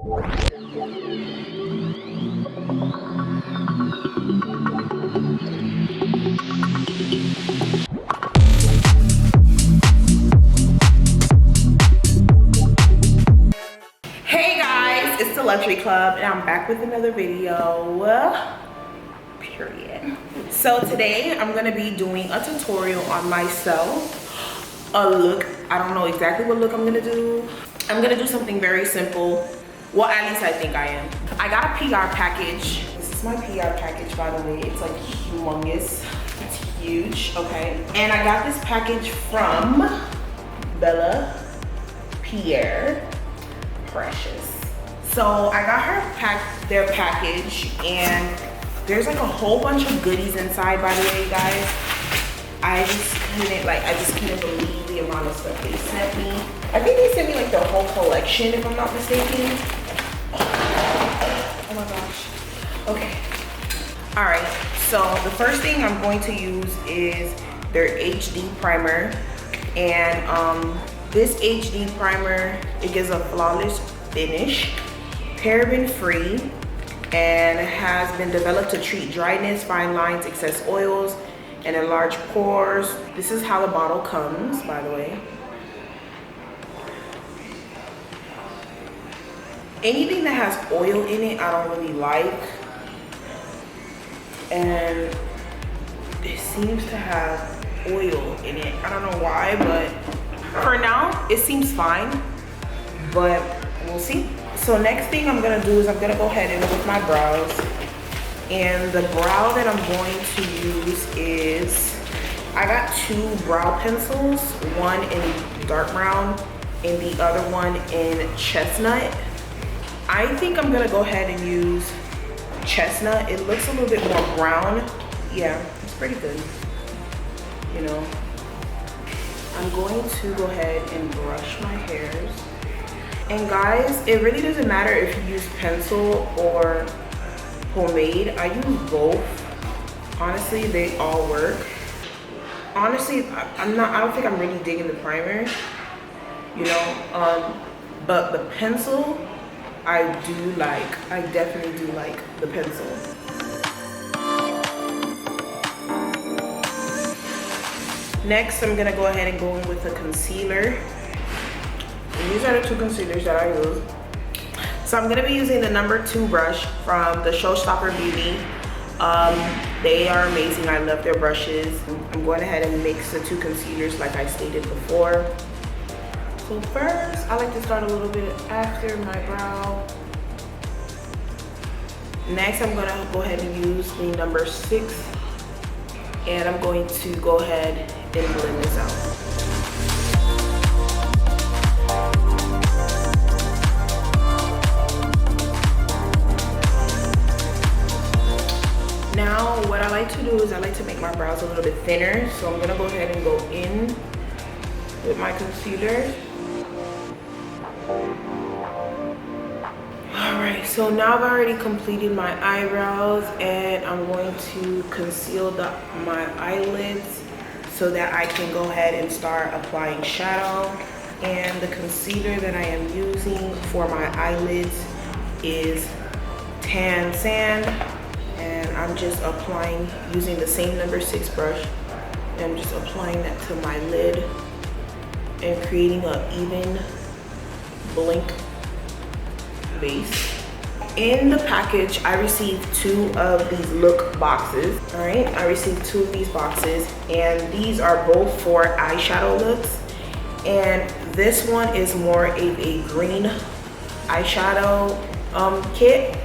Hey guys, it's the Luxury Club and I'm back with another video. Period. So today I'm gonna be doing a tutorial on myself. A look. I don't know exactly what look I'm gonna do. I'm gonna do something very simple. Well, at least I think I am. I got a PR package. This is my PR package, by the way. It's like humongous. It's huge, okay? And I got this package from Bella, Pierre, Precious. So I got her their package, and there's like a whole bunch of goodies inside, by the way, guys. I just couldn't believe the amount of stuff they sent me. I think they sent me like the whole collection, if I'm not mistaken. Oh my gosh. Okay. All right, so the first thing I'm going to use is their HD primer. And this HD primer, it gives a flawless finish, paraben free, and has been developed to treat dryness, fine lines, excess oils, and enlarge pores. This is how the bottle comes, by the way. Anything that has oil in it, I don't really like. And it seems to have oil in it. I don't know why, but for now, it seems fine, but we'll see. So next thing I'm gonna do is I'm gonna go ahead and with my brows. And the brow that I'm going to use is, I got two brow pencils, one in dark brown and the other one in chestnut. I think I'm gonna go ahead and use chestnut. It looks a little bit more brown. Yeah, it's pretty good, you know. I'm going to go ahead and brush my hairs. And guys, it really doesn't matter if you use pencil or pomade. I use both. Honestly, they all work. Honestly, I don't think I'm really digging the primer, you know. But the pencil, I definitely do like the pencil. Next, I'm gonna go ahead and go in with a concealer. And these are the two concealers that I use. So I'm gonna be using the number 2 brush from the Showstopper Beauty. They are amazing. I love their brushes. I'm going ahead and mix the two concealers like I stated before. So first, I like to start a little bit after my brow. Next, I'm gonna go ahead and use the number 6. And I'm going to go ahead and blend this out. Now, what I like to do is I like to make my brows a little bit thinner. So I'm gonna go ahead and go in with my concealer. Alright, so now I've already completed my eyebrows, and I'm going to conceal my eyelids so that I can go ahead and start applying shadow. And the concealer that I am using for my eyelids is Tan Sand. And I'm just applying, using the same number 6 brush. And I'm just applying that to my lid and creating an even blink base. In the package, I received 2 of these look boxes. All right, I received 2 of these boxes, and these are both for eyeshadow looks. And this one is more of a green eyeshadow kit,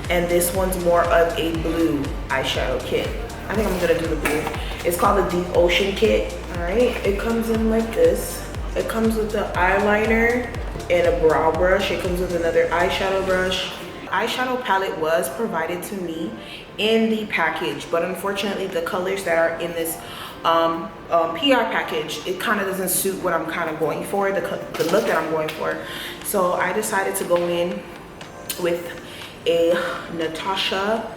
and this one's more of a blue eyeshadow kit. I think I'm gonna do the blue. It's called the Deep Ocean kit. All right, it comes in like this. It comes with the eyeliner and a brow brush. It comes with another eyeshadow brush. Eyeshadow palette was provided to me in the package, but unfortunately the colors that are in this PR package, it kind of doesn't suit what I'm kind of going for, the look that I'm going for. So I decided to go in with a Natasha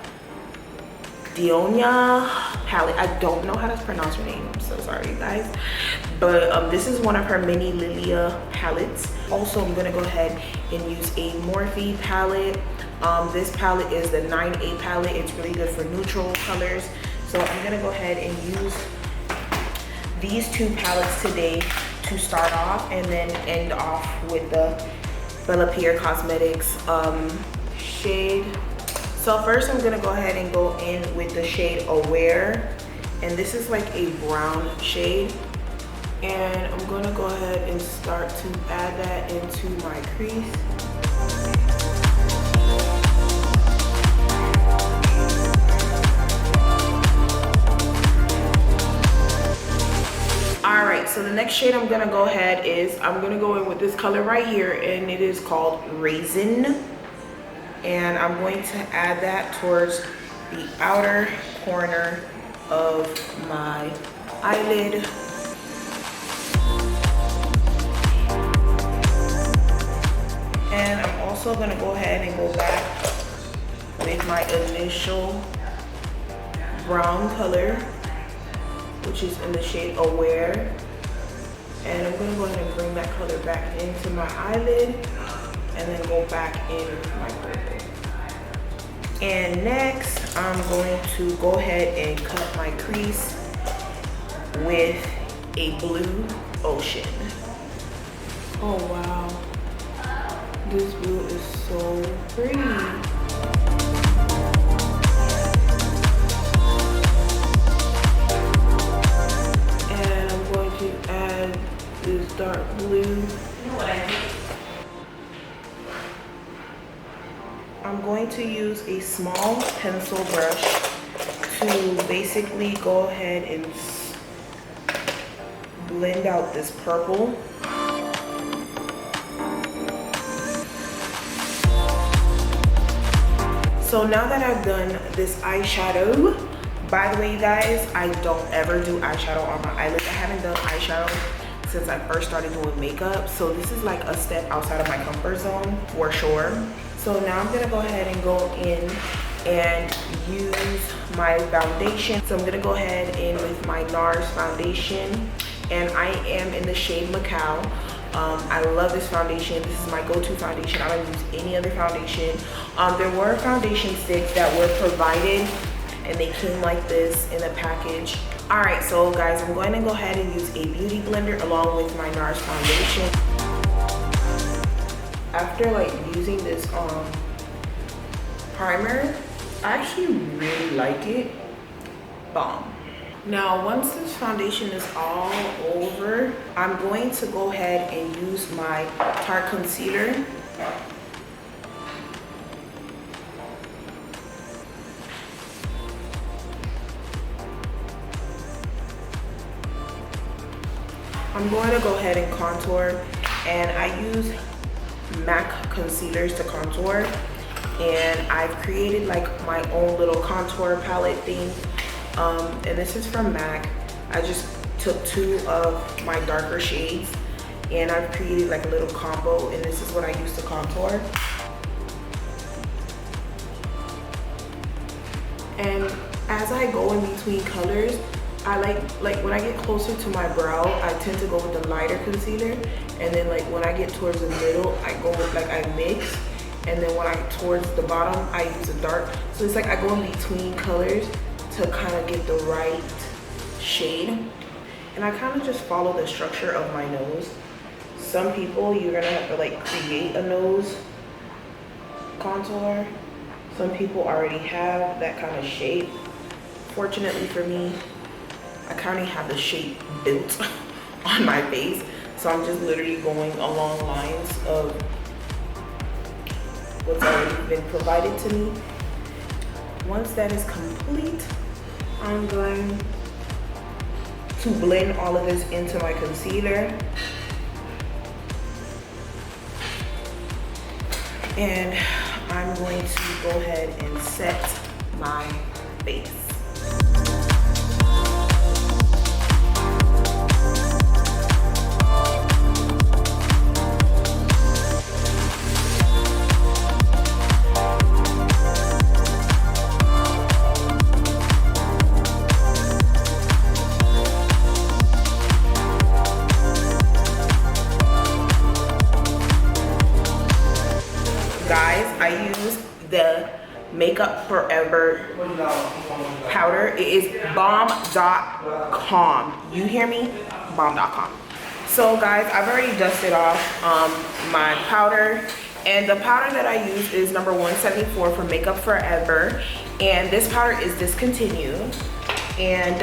Dionia palette. I don't know how to pronounce her name. I'm so sorry, you guys. But this is one of her mini Lilia palettes. Also, I'm gonna go ahead and use a Morphe palette. This palette is the 9A palette. It's really good for neutral colors. So I'm gonna go ahead and use these two palettes today to start off, and then end off with the Bella Pierre Cosmetics shade. So first I'm gonna go ahead and go in with the shade Aware, and this is like a brown shade, and I'm gonna go ahead and start to add that into my crease. All right, so the next shade I'm gonna go ahead is, I'm gonna go in with this color right here, and it is called Raisin. And I'm going to add that towards the outer corner of my eyelid. And I'm also gonna go ahead and go back with my initial brown color, which is in the shade Aware. And I'm gonna go ahead and bring that color back into my eyelid, and then go back in with my purple. And next, I'm going to go ahead and cut my crease with a blue ocean. Oh wow, this blue is so pretty. And I'm going to add this dark blue. You know what I mean? I'm going to use a small pencil brush to basically go ahead and blend out this purple. So now that I've done this eyeshadow, by the way, you guys, I don't ever do eyeshadow on my eyelids. I haven't done eyeshadow since I first started doing makeup. So this is like a step outside of my comfort zone for sure. So now I'm gonna go ahead and go in and use my foundation. So I'm gonna go ahead in with my NARS foundation, and I am in the shade Macao. I love this foundation. This is my go-to foundation. I don't use any other foundation. There were foundation sticks that were provided, and they came like this in a package. All right, so guys, I'm going to go ahead and use a beauty blender along with my NARS foundation. After like using this primer, I actually really like it. Bomb. Now once this foundation is all over, I'm going to go ahead and use my Tarte concealer. I'm going to go ahead and contour, and I use MAC concealers to contour, and I've created like my own little contour palette thing, and this is from MAC. I just took two of my darker shades, and I've created like a little combo, and this is what I use to contour. And as I go in between colors, I like when I get closer to my brow, I tend to go with the lighter concealer, and then like when I get towards the middle, I go with like, I mix, and then when I get towards the bottom, I use a dark. So it's like I go in between colors to kind of get the right shade, and I kind of just follow the structure of my nose. Some people, you're gonna have to like create a nose contour. Some people already have that kind of shape. Fortunately for me, I kind of have the shape built on my face, so I'm just literally going along lines of what's already been provided to me. Once that is complete, I'm going to blend all of this into my concealer, and I'm going to go ahead and set my face. I use the Makeup Forever powder. It is bomb.com. You hear me? Bomb.com. So guys, I've already dusted off my powder, and the powder that I use is number 174 from Makeup Forever, and this powder is discontinued, and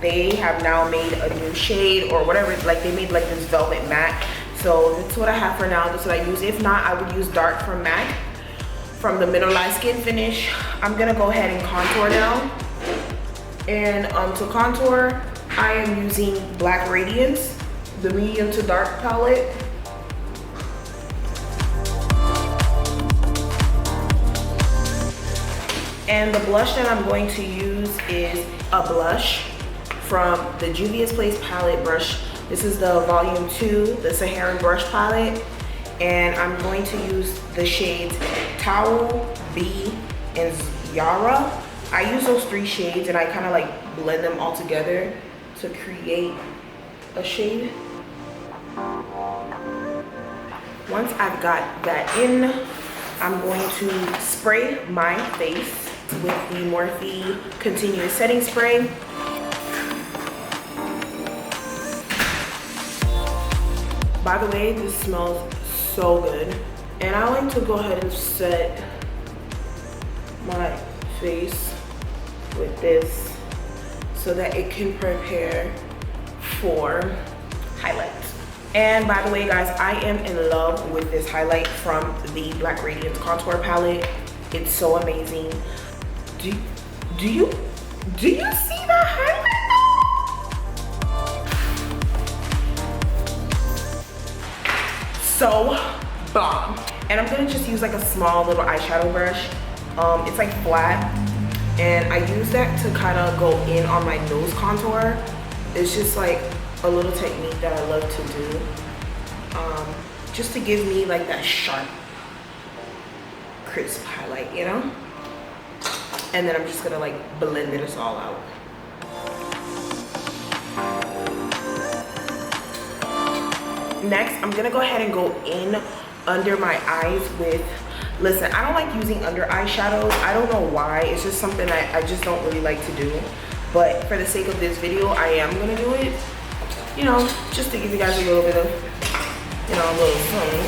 they have now made a new shade or whatever, like they made like this velvet matte. So that's what I have for now. That's what I use. If not, I would use dark from MAC from the Middle Light Skin Finish. I'm gonna go ahead and contour now. And to contour, I am using Black Radiance, the medium to dark palette. And the blush that I'm going to use is a blush from the Juvia's Place palette brush. This is the volume 2, the Saharan brush palette. And I'm going to use the shades Towel, B, and Yara. I use those 3 shades and I kind of like blend them all together to create a shade. Once I've got that in, I'm going to spray my face with the Morphe Continuous Setting Spray. By the way, this smells so good. And I like to go ahead and set my face with this so that it can prepare for highlights. And by the way guys, I am in love with this highlight from the Black Radiance Contour Palette. It's so amazing. Do you see that highlight? So bomb. And I'm gonna just use like a small little eyeshadow brush. It's like flat, and I use that to kind of go in on my nose contour. It's just like a little technique that I love to do, just to give me like that sharp, crisp highlight, you know? And then I'm just gonna like blend it all out. Next, I'm gonna go ahead and go in under my eyes with, listen, I don't like using under eye shadows. I don't know why. It's just something I just don't really like to do. But for the sake of this video, I am gonna do it, you know, just to give you guys a little bit of, you know, a little something.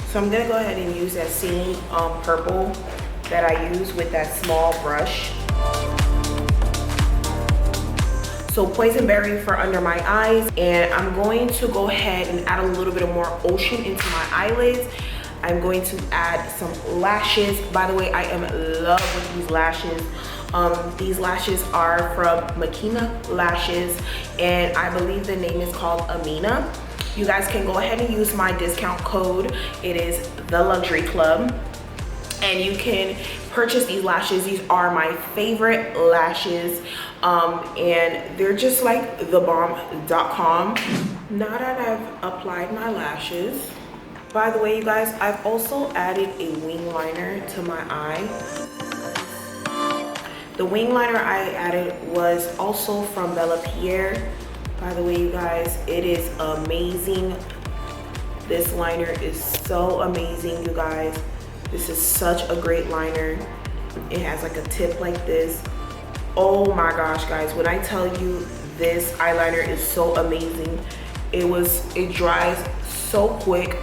So I'm gonna go ahead and use that same purple that I use with that small brush. So Poison Berry for under my eyes, and I'm going to go ahead and add a little bit of more ocean into my eyelids. I'm going to add some lashes. By the way, I am in love with these lashes. These lashes are from Makina Lashes, and I believe the name is called Amina. You guys can go ahead and use my discount code. It is The.luxuryclub, and you can purchase these lashes. These are my favorite lashes, and they're just like thebomb.com. Now that I've applied my lashes, by the way, you guys, I've also added a wing liner to my eye. The wing liner I added was also from Pierre. By the way, you guys, it is amazing. This liner is so amazing, you guys. This is such a great liner. It has like a tip like this. Oh my gosh, guys, when I tell you this eyeliner is so amazing. It dries so quick.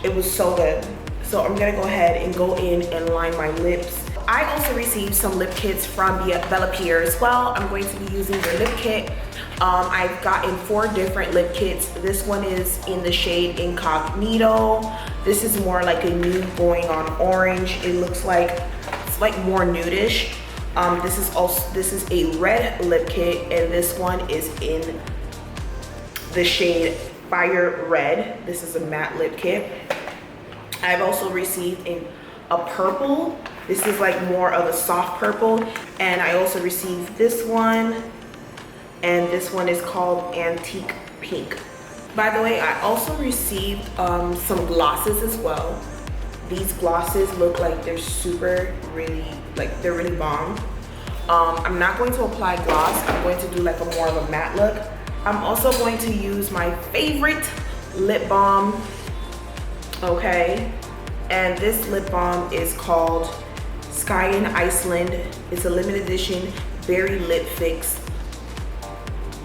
It was so good. So I'm gonna go ahead and go in and line my lips. I also received some lip kits from Pierre as well. I'm going to be using their lip kit. I've gotten 4 different lip kits. This one is in the shade Incognito. This is more like a nude going on orange. It looks like, it's like more nudish. This is a red lip kit, and this one is in the shade Fire Red. This is a matte lip kit. I've also received a purple. This is like more of a soft purple. And I also received this one, and this one is called Antique Pink. By the way, I also received some glosses as well. These glosses look like they're they're really bomb. I'm not going to apply gloss. I'm going to do like a more of a matte look. I'm also going to use my favorite lip balm, okay? And this lip balm is called Sky in Iceland. It's a limited edition berry lip fix.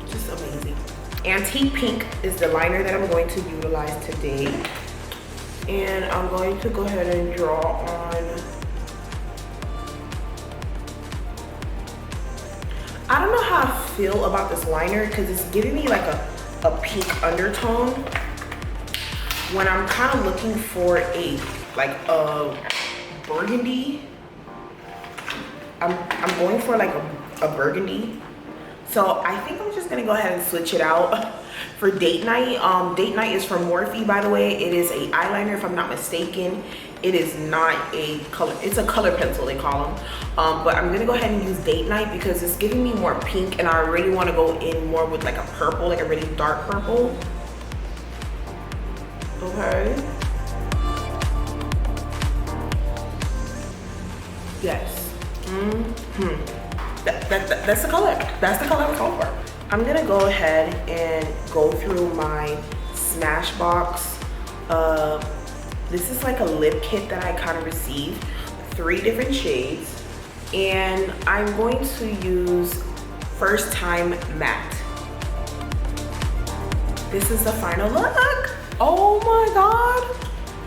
Just amazing. Antique Pink is the liner that I'm going to utilize today. And I'm going to go ahead and draw on. I don't know how I feel about this liner because it's giving me like a pink undertone when I'm kind of looking for a burgundy. I'm going for like a burgundy. So I think I'm just gonna go ahead and switch it out for date night. Date night is from Morphe, by the way. It is a eyeliner, if I'm not mistaken. It is not a color, it's a color pencil, they call them. But I'm gonna go ahead and use date night because it's giving me more pink, and I already want to go in more with like a purple, like a really dark purple. Okay. Yes. That's the color. That's the color I'm going for. I'm gonna go ahead and go through my Smashbox. This is like a lip kit that I kind of received, 3 different shades, and I'm going to use First Time Matte. This is the final look. Oh my god.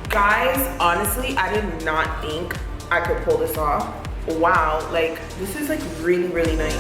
Guys, honestly, I did not think I could pull this off. Wow, like this is like really, really nice.